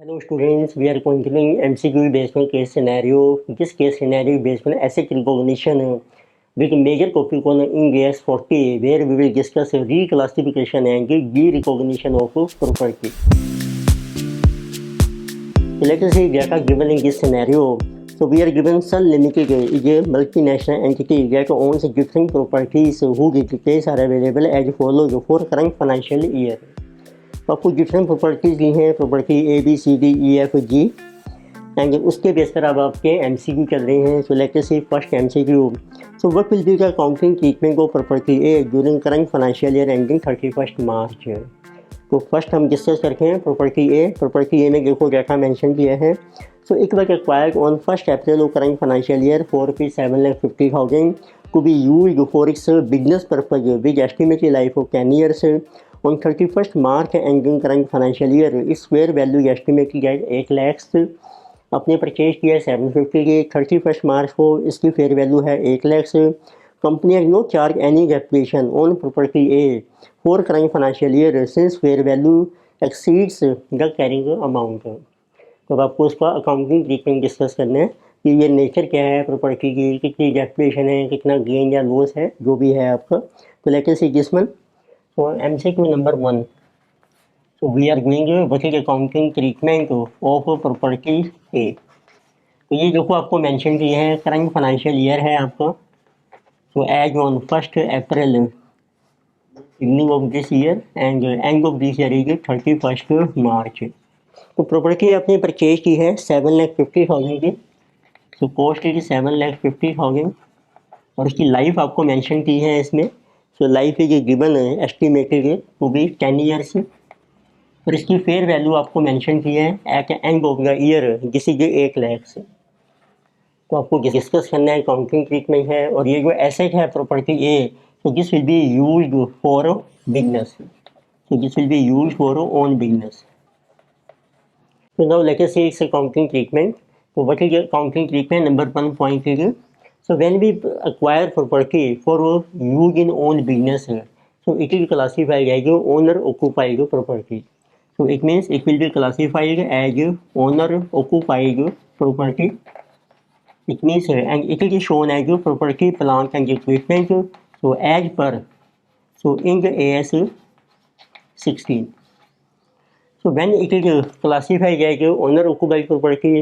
Hello students, we are continuing MCQ based on case scenario. This case scenario based on asset recognition with major topic on IND 40 where we will discuss reclassification and de-recognition of property. So let us see data given in this scenario. So we are given Sun Limited is a multinational entity that owns different properties whose details are available as follows for current financial year. तो आपको different properties दी हैं, property ABCDEFG and उसके base पर अब आपके MCQ चल रहे हैं. So let us see first MCQ. So what will be the accounting treatment of property A during current financial year ending 31 March. तो फर्स्ट हम डिस्कस करते हैं प्रॉपर्टी ए. प्रॉपर्टी ए में देखो डाटा मेंशन किया है. So it was acquired on 1 April of current financial year for ₹750,000 to be used for its business purpose with estimated life of 10 years. On 31st March ending current financial year, its fair value estimated at 8 lakhs. अपने purchase किया है 750 की. 31st मार्च को इसकी fair value है 8 lakhs. Company has no charge any depreciation on property A for current financial year since fair value exceeds the carrying amount. तो अब आपको उसका अकाउंटिंग ट्रीटमेंट डिस्कस करना है कि ये नेचर क्या है प्रॉपर्टी की, कितनी डेप्रिसिएशन है, कितना गेन या लॉस है, जो भी है आपका. तो late us see this one. So MCQ number 1. So we are going to what is accounting treatment of property A. तो ये देखो आपको मेंशन किए हैं करंट फाइनेंशियल ईयर है आपका. So as on 1st April beginning of this year and end of this year is 31st March. तो property आपने परचेज की है 7,50,000 की. तो कॉस्ट इज 7,50,000 और उसकी लाइफ आपको मेंशन की है इसमें. So life is given estimated to be 10 years. और इसकी फेयर वैल्यू आपको मेंशन की है at end of the year this is 8 lakhs. तो आपको डिस्कस करना है अकाउंटिंग ट्रीटमेंट है. और ये जो एसेट है प्रॉपर्टी ए, तो this will be used for business. तो this will be used for own business. तो now let us see its accounting treatment. तो what is accounting treatment? Number 1 point is so when we acquire property for use in own business, so it is classified as owner occupied property. So it means it will be classified as owner occupied property. It means and it is shown as property plant and equipment. So as per so in the AS 16. So when it is classified as owner occupied property,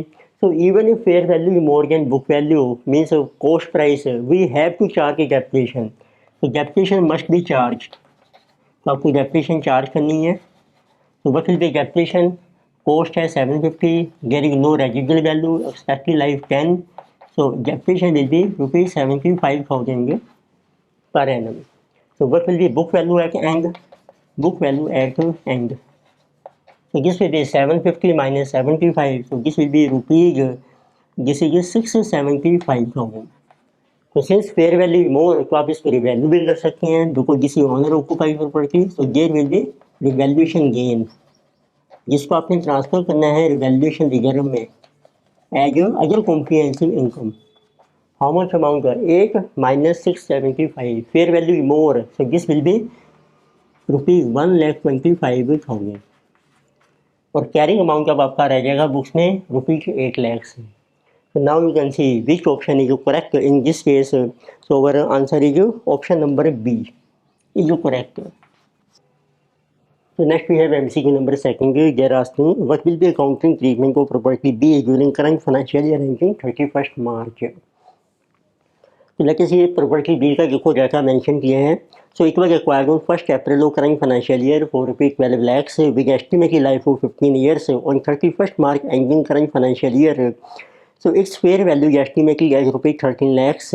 so even if fair value is more than book value means cost price, we have to charge a depreciation. So depreciation must be charged. तो आपको depreciation charge करनी है. तो what will be depreciation? Cost है 750. There is no residual value. Expected life 10. So depreciation will be ₹75,000 per annum. So what will be book value at end? Book value at end. So this will be 750 minus 75. So this will be rupees. This is 675,000. तो since fair value मोर तो आप इसको revalue भी कर सकते हैं because this owner occupied property. So there will be revaluation gain जिसको आपने ट्रांसफर करना है रिवैल्यूएशन रिजर्व में as other comprehensive income. How much amount है 8 minus 675. Fair value more so this will be ₹1,25,000. और कैरिंग अमाउंट अब आपका रह जाएगा बुक्स में ₹8 lakhs. So now you can see which option is correct in this case. So our answer is option number B is correct. So next we have MCQ number 2. They are asking what will be accounting treatment of property B during current financial year ending 31st March. तो late us सी property B का देखो data mention किए हैं. सो it was acquired on 1st April of current financial year for ₹12 lakhs with estimated life of 15 years on 31st March ending current financial year. So its fair value is estimated as ₹13 lakhs.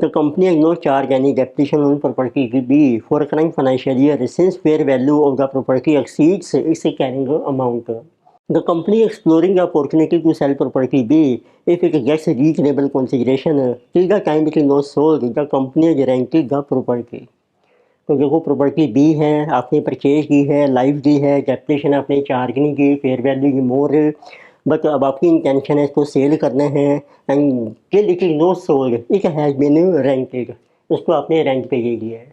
The company has no charge any depreciation on property B for current financial year since fair value of the property exceeds its carrying amount. The company exploring the opportunity to sell property B if it gets reasonable consideration. Till the time it is not sold, the company has rented the property. तो देखो property B है, आपने purchase की है, life दी है, depreciation आपने charge नहीं की, फेयर वैल्यू की मोर. बट अब आपकी इंटेंशन है इसको सेल करना है and till it is not sold it has been rented. उसको आपने रेंट पे दे दिया है.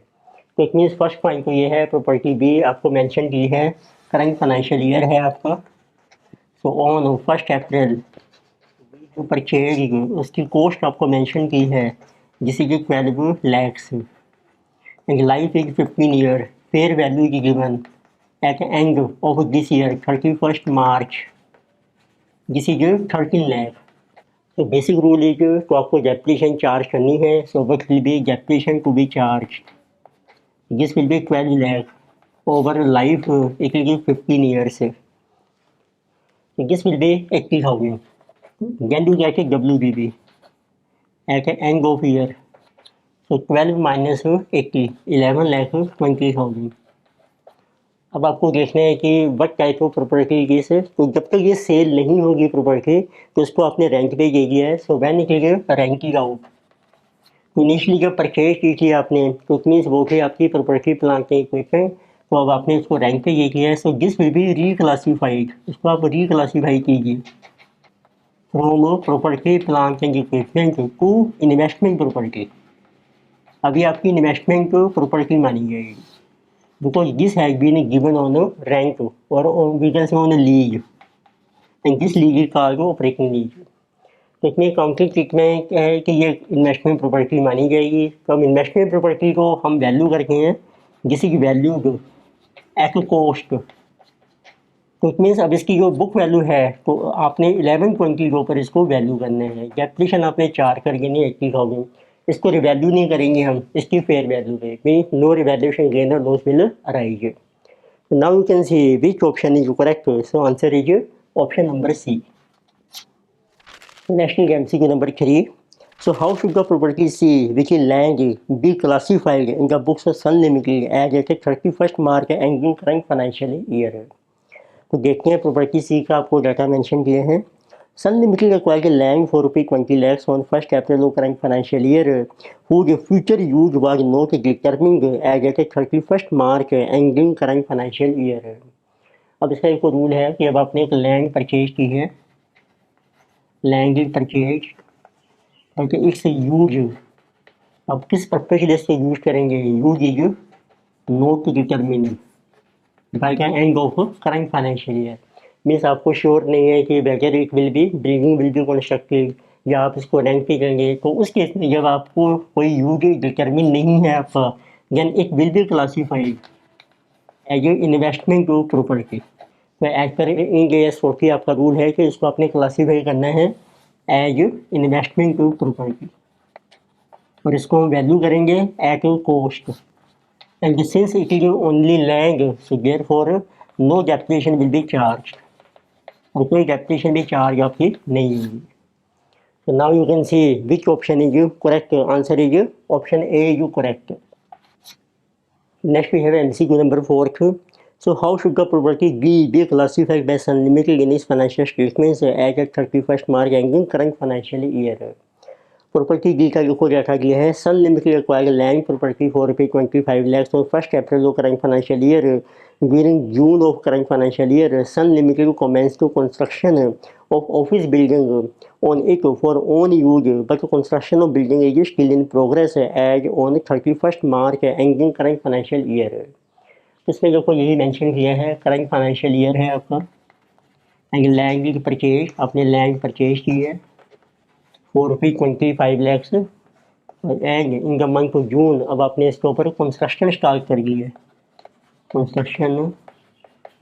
तो इट मीन्स फर्स्ट पॉइंट तो ये है प्रॉपर्टी बी आपको मेंशन की है करंट फाइनेंशियल ईयर है आपका. सो ऑन 1 अप्रैल जो परचेज उसकी कॉस्ट आपको मेंशन की है जिसकी 12 lakhs and life is 15 year. Fair value is given at the end of this year 31st March. This is 13 lakh. So basic rule is तो आपको depreciation चार्ज करनी है. So what will be depreciation to be charged? This will be 12 lakh over life. It will be 15 years. So this will be 80,000. Then you get a WBB at the end of year. So 12 minus 80, 11 lakh 20,000. अब आपको देखना है कि what type of property this है. तो जब तक ये सेल नहीं होगी प्रॉपर्टी तो उसको आपने रेंट पे दे दिया है. So when it is rented out, तो इनिशियली जब परचेज की थी आपने तो इट मीन्स वो थे आपकी प्रॉपर्टी प्लांट के इक्विपमेंट, तो अब आपने इसको रेंट पे दे दिया है. So this will be reclassified. इसको आप रिक्लासीफाई कीजिए from property plant and equipment to investment property. अभी आपकी इन्वेस्टमेंट प्रॉपर्टी मानी जाएगी because this has been given on a rent or on, we can say on a lease, and this lease is called operating lease. तो इसमें accounting treatment क्या है कि ये इन्वेस्टमेंट प्रॉपर्टी मानी जाएगी. तो हम इन्वेस्टमेंट प्रॉपर्टी को हम वैल्यू करते हैं जिसकी वैल्यू एट कॉस्ट. तो इट मीन्स अब इसकी जो बुक वैल्यू है तो आपने 1120 के ऊपर इसको वैल्यू करना है. डेप्रिसिएशन आपने चार्ज करके नहीं 80,000, इसको रिवैल्यू नहीं करेंगे हम, इसकी फेयर वैल्यू पे मीन नो रिवैल्यूएशन गेन और loss will arise. Now you can see which option is correct. So answer is option number C. Next is MCQ number 3. So how should the property C which is land be classified in the books of Sun limited as at 31st March ending current financial year. तो देखते हैं property सी का आपको data mention किए हैं. Sun Limited acquired land for ₹20 lakhs on 1st April of current financial year, whose future use was not determined as at 31st March ending current financial year. अब इसका एक रूल है कि अब आपने एक लैंड परचेज की है, लैंड इज परचेज, और इट्स यूज अब किस पर्पज के लिए इसको यूज करेंगे. Use is not determined by the end of current financial year. Means आपको श्योर नहीं है कि whether it will B building will be constructed या आप इसको रेंट पे करेंगे. तो उस केस में जब आपको कोई यूज डिटरमिन नहीं है आपका, then it will be classified as a investment to property. तो एज पर इंड AS 40 आपका रूल है कि इसको आपने क्लासीफाई करना है एज इन्वेस्टमेंट टू प्रॉपर्टी और इसको हम वैल्यू करेंगे at cost. And since it is only land so therefore no depreciation will be charge, और कोई डेप्रिसिएशन भी चार्ज आपकी नहीं होगी. तो now you can see which option is correct. Answer is option A is correct. Next we have MCQ number 4. So how should the property be classified by Sun Limited in इस financial statements as at 31st March ending current financial year. Property D का जो data दिया है. Sun Limited acquired land property for ₹25 lakhs on 1st April of current financial year. During June of current financial year, Sun Limited commenced construction of office building on it for own use, but construction of building is still in progress as on 31st March ending current financial year. इसमें जो यही mention किया है current financial year है आपका. Land की purchase, आपने land purchase की है for ₹25 lakhs and in the month of June अब आपने इसके ऊपर कंस्ट्रक्शन स्टार्ट कर दी है. Construction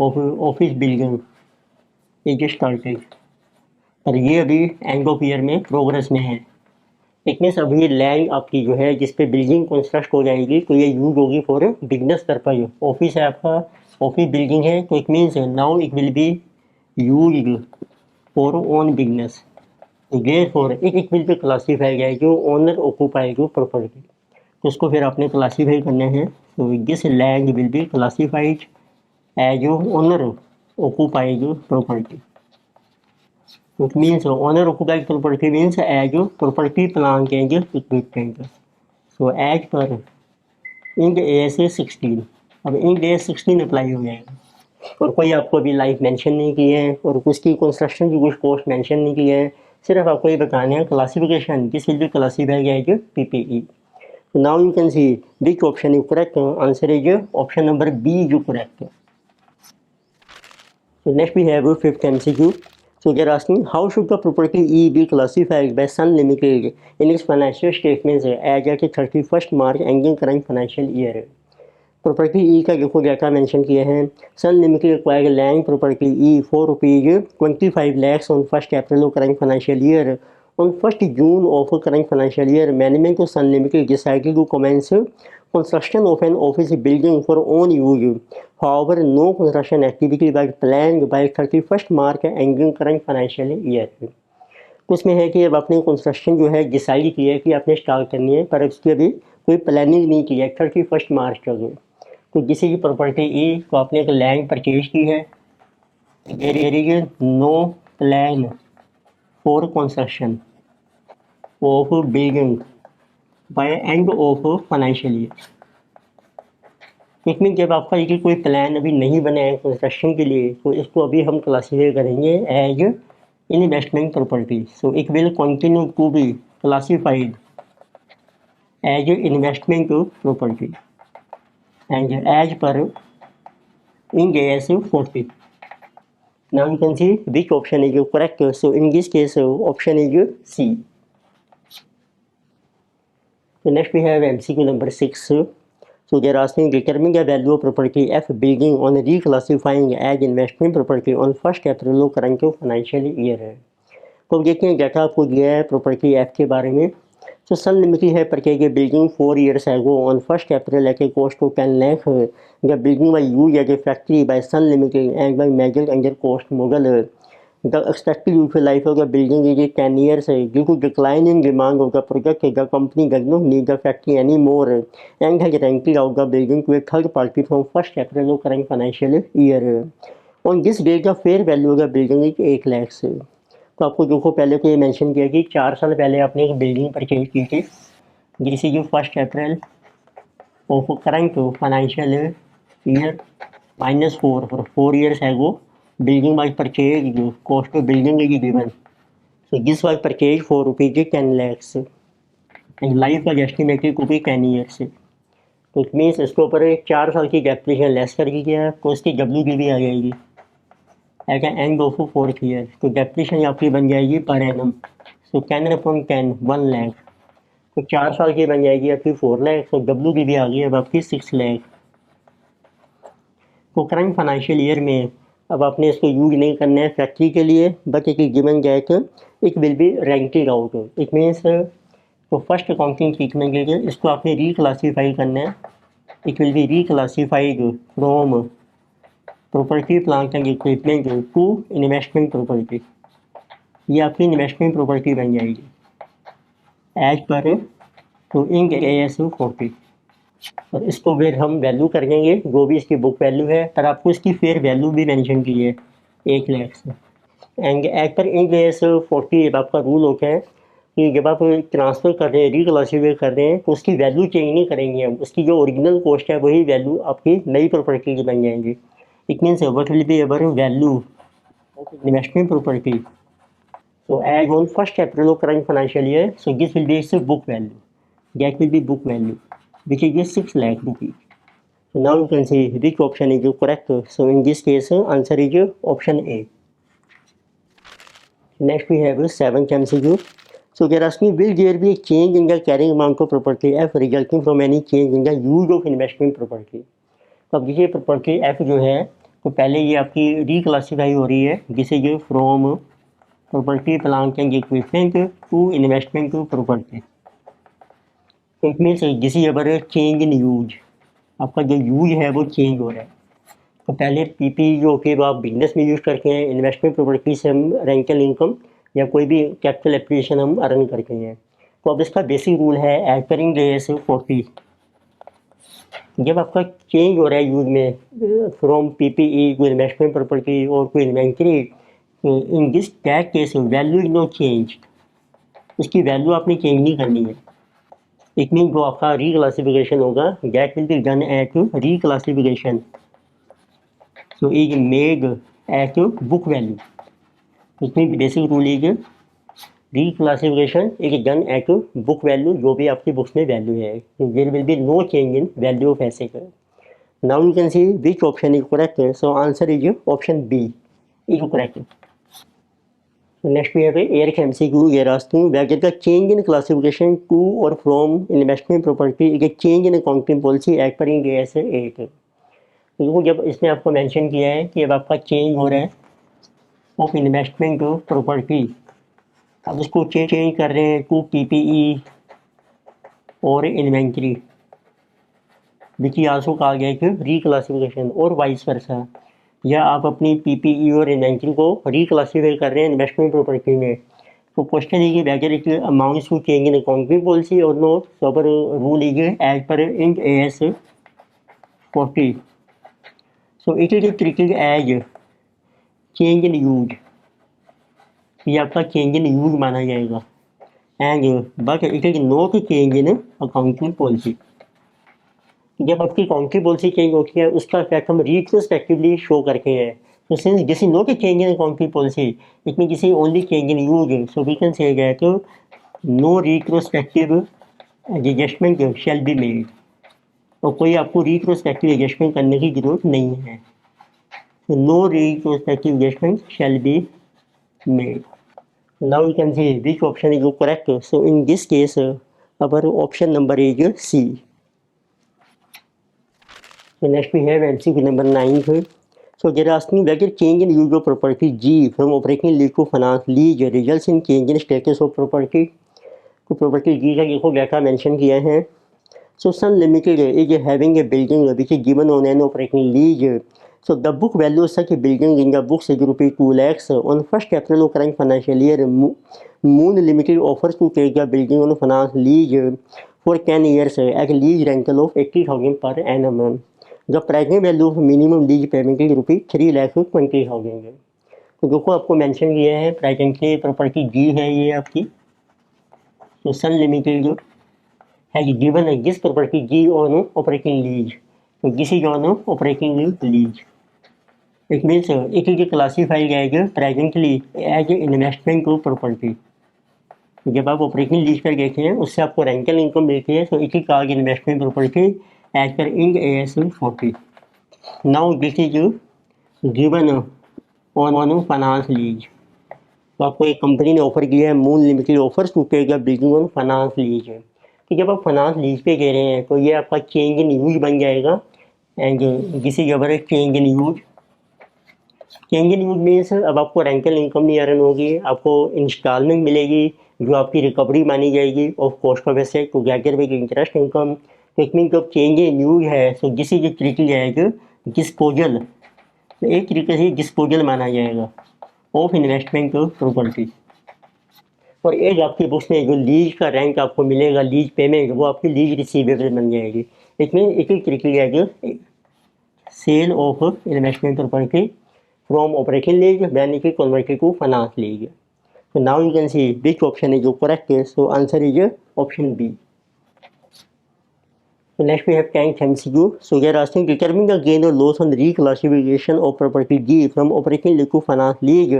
of office building is started और ये अभी एंड ऑफ ईयर में प्रोग्रेस में है. इट मीन्स अभी लैंड आपकी जो है जिस पे बिल्डिंग कंस्ट्रक्ट हो जाएगी तो ये यूज होगी फॉर बिजनेस पर्पज. ऑफिस है आपका, ऑफिस बिल्डिंग है, तो it means now it will be use for own business. Therefore it will be classified as जो ओनर ऑक्यूपाई जो प्रॉपर्टी. तो उसको फिर आपने क्लासीफाई करना है. तो this land will be classified as owner occupied property. It means owner occupied property means as property plant and equipment. So as per Ind AS 16. अब इंड AS 16 अप्लाई हो जाएगा और कोई आपको अभी लाइफ मेंशन नहीं की है और उसकी कंस्ट्रक्शन की कुछ कॉस्ट मेंशन नहीं की है. सिर्फ आपको ये बताना है classification this will be classified as PPE. Now you can see which option is correct. Answer is option number B is correct. So next we have 5th MCQ. So they're asking how should the property E be classified by Sun Limited in its financial statements as at 31st March ending current financial year. Property E का देखो data mention किए हैं। Sun Limited acquired land property E for ₹25 lakhs on 1st April of current financial year. On 1st June of current financial year, management of Sun Limited decided to commence construction of an office building for own use. However, no construction activity was planned by 31st March ending current financial year. उसमें है कि अब आपने construction जो है decide किया है कि आपने स्टार्ट करनी है, पर उसकी अभी कोई प्लानिंग नहीं की है 31 मार्च तक। तो किसी की प्रॉपर्टी ई तो आपने एक लैंड परचेज की है, there is no plan for construction of building by end of financial year. इसमें जब आपका ये कोई प्लान अभी नहीं बना है कंस्ट्रक्शन के लिए, तो इसको अभी हम क्लासीफाई करेंगे as investment property. So it will continue to be classified as investment property and as per Ind AS 40. Now you can see which option is correct. So in this case option is C. So next we have MCQ number 6. So they are asking determine the value of property F building on reclassifying as investment property on 1st April of current financial year. तो देखते हैं data आपको दिया है property F के बारे में। So Sun Limited had purchased a building 4 years ago on 1st April at a cost of 10 lakh. The building was used as a factory by Sun Limited and was measured under cost model. The expected useful life of the building is 10 years. Due to decline in demand of the project, the company does not need the factory anymore and has rented out the building to a third party from 1st April of current financial year. On this date, the fair value of the building is 8 lakhs. तो आपको देखो पहले तो ये mention किया कि 4 साल पहले आपने एक बिल्डिंग परचेज की थी, जिससे जो 1st April of current financial year -4 for 4 years ago building was purchased. Cost of building is given. So this was purchased for ₹10 lakhs and life was estimated to be 10 years. तो it means इसके ऊपर 4 साल की depreciation less कर दी गया, तो उसकी WDV आ जाएगी at end of 4th year. तो डेप्रिसिएशन आपकी बन जाएगी पर एनम। सो 10/10 1 लाख, तो 4 साल की बन जाएगी आपकी 4 लाख। तो WDV आ गई अब आपकी 6 लाख। तो करंट फाइनेंशियल ईयर में अब आपने इसको यूज नहीं करना है फैक्ट्री के लिए, but it is given that it will be rented out. It means तो फर्स्ट अकाउंटिंग ट्रीटमेंट के लिए इसको आपने रिक्लासीफाई करना है। It will be reclassified from property plant and equipment to investment property. ये आपकी इन्वेस्टमेंट प्रॉपर्टी बन जाएगी एज पर तो इंड AS 40। और इसको फिर हम वैल्यू कर देंगे जो भी इसकी बुक वैल्यू है, पर आपको इसकी फेयर वैल्यू भी मेंशन की है 1 लाख से। And as per Ind AS 40 आपका रूल होता है कि जब आप ट्रांसफ़र कर रहे हैं, रिक्लासीफाई कर रहे हैं, तो उसकी वैल्यू चेंज नहीं करेंगे हम। उसकी जो ओरिजिनल कॉस्ट है वही वैल्यू आपकी नई प्रॉपर्टी की बन जाएंगी। It means what will be our value of investment property. So as on 1st April of current financial year, so this will be its book value. That will be book value, which is 6 lakh rupees. So now you can see which option is correct. So in this case, answer is option A. Next we have 7th MCQ. So they are asking, will there be a change in the carrying amount of property F resulting from any change in the use of investment property? तो अब देखिए property F जो है, तो पहले ये आपकी reclassify हो रही है, जिसे ये from property plant and equipment to investment to property. It means जिस अगर चेंज इन यूज, आपका जो यूज है वो चेंज हो रहा है। तो पहले PP जो कि आप बिजनेस में यूज़ करते हैं, इन्वेस्टमेंट प्रॉपर्टी से हम रेंटल इनकम या कोई भी कैपिटल एप्रिसिएशन हम अर्न करते हैं। तो अब इसका बेसिक रूल है एज पर इंड AS 40। जब आपका चेंज हो रहा है यूज में from PPE to investment property और to inventory, in this that case value is not change. उसकी वैल्यू आपने चेंज नहीं करनी है। इट मीन जो आपका रिक्लासिफिकेशन होगा that will be done at reclassification, so is made at book value. It mean basic rule is reclassification is done at book value, जो भी आपकी बुक्स में वैल्यू है। there will be no change in value of asset. Now you can see which option is correct. So answer is option B is correct. Next we have air MCQ ये रास्तों वैगर का change in classification to और from investment property एक change in accounting policy act per India से 8। तो जब इसने आपको मेंशन किया है कि अब आपका चेंज हो रहा है ऑफ इन्वेस्टमेंट टू प्रॉपर्टी, अब उसको चेंज कर रहे हैं टू पीपीई और इन्वेंट्री विच आल्सो कहा गया कि रिक्लासिफिकेशन और वाइस वर्सा, या आप अपनी पीपीई और इन्वेंट्री को रिक्लासीफाई कर रहे हैं इन्वेस्टमेंट प्रॉपर्टी में। तो क्वेश्चन है कि whether it amounts to change in accounting policy और नॉट, तो पर रूल है as per Ind AS 40, so it is treated as change in use, ये आपका चेंज इन यूज माना जाएगा and but it is not change in accounting policy. जब आपकी अकाउंटिंग पॉलिसी चेंज होती है उसका इफेक्ट हम रिट्रोस्पेक्टिवली शो करके हैं। तो since this is not a change in accounting policy it mean this is only change in use, so we can say that no retrospective adjustment shall be made, और कोई आपको retrospective adjustment करने की जरूरत नहीं है। No retrospective adjustment shall be made. Now you can see which option is correct. So in this case, our option number is C. So next we have MCQ number 9. So they are asking whether change in use of property G from operating lease to finance lease results in change in status of property. तो property G का देखो क्या क्या mention किया है. So Sun Limited is having a building which is given on an operating lease. So the book value of such a building in the books is rupees 2 lakhs. On 1st April of current financial year, Moon Limited offers to take the building on finance lease for 10 years at lease rental of 80,000 per annum. The present value of minimum lease payment is rupees 3,20,000. तो देखो आपको mention किया है presently property जी है ये आपकी। तो सन Limited जो है given this property G on operating lease, तो this is on operating lease. It means it is classified as presently as investment to property. जब आप ऑपरेटिंग लीज पर देखते हैं उससे आपको रेंटल इनकम मिलती है, so it is called investment property as per Ind AS 40। Now this is given on finance lease. तो आपको एक कंपनी ने ऑफर किया है, moon limited offers to take the building on finance lease. तो जब आप फाइनेंस लीज पे कह रहे हैं तो ये आपका चेंज इन यूज बन जाएगा and this is our change in use. Change in use means अब आपको रेंटल इनकम नहीं अर्न होगी, आपको इंस्टॉलमेंट मिलेगी जो आपकी रिकवरी मानी जाएगी of cost of asset together with interest income. तो इट मीन जब चेंज इन यूज है so this is treated as disposal, तो एक तरीके से डिस्पोजल माना जाएगा ऑफ इन्वेस्टमेंट प्रॉपर्टी। और एक आपकी बुक्स में जो लीज का रैंक आपको मिलेगा, लीज पेमेंट, वो आपकी लीज रिसीवेबल बन जाएगी। It mean it is treated as sale of investment property from operating lease when it is converted to finance lease. So now you can see which option is correct. So answer is option B. So next we have 10th MCQ. So they are asking determine the gain or loss on reclassification of property G from operating lease to finance lease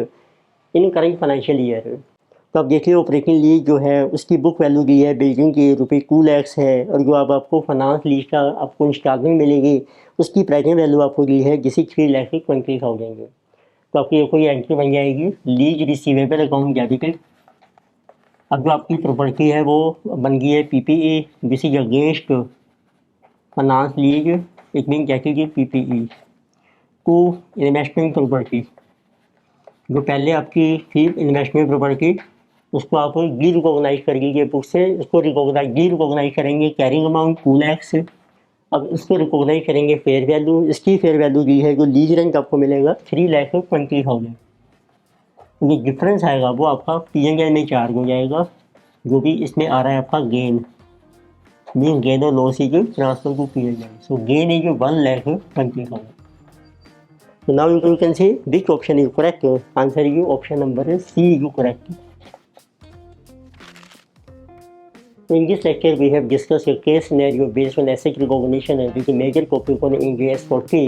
in current financial year. तो आप देखिए operating lease जो है उसकी book value दी है building की रुपये 2 lakhs है, और जो अब आपको फाइनेंस लीज का आपको इंस्टॉलमेंट मिलेगी उसकी प्रेजेंट वैल्यू आपको दी है जिसकी 3,20,000 है। तो आपकी कोई एंट्री बन जाएगी लीज रिसीवेबल अकाउंट डेबिटेड। अब जो आपकी प्रॉपर्टी है वो बन गई है PPE this is against finance lease, it mean category PPE to investment property. जो पहले आपकी थी इन्वेस्टमेंट प्रॉपर्टी उसको आप डी रिकॉग्नाइज कर लीजिए बुक से, उसको डी रिकॉग्नाइज करेंगे कैरिंग अमाउंट 2 lakhs। अब इसको रिकॉग्नाइज करेंगे फेयर वैल्यू, इसकी फेयर वैल्यू दी है जो लीज रेंट आपको मिलेगा 3,20,000। जो डिफरेंस आएगा वो आपका P&L में चार्ज हो जाएगा, जो भी इसमें आ रहा है आपका गेन, मीन गेन और loss is transfer to P&L। So gain is 1,20,000। So now you can see which option is correct. Answer is option number C is correct. In this lecture, we have discussed a case scenario based on asset recognition with a major topic on Ind AS 40,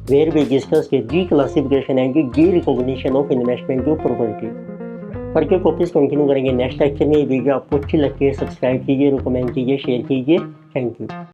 where we discussed the declassification and de-recognition of investment to property. फर्क topics continue करेंगे next lecture में। Video आपको अच्छी लगती है subscribe कीजिए, recommend कीजिए, share कीजिए। Thank you.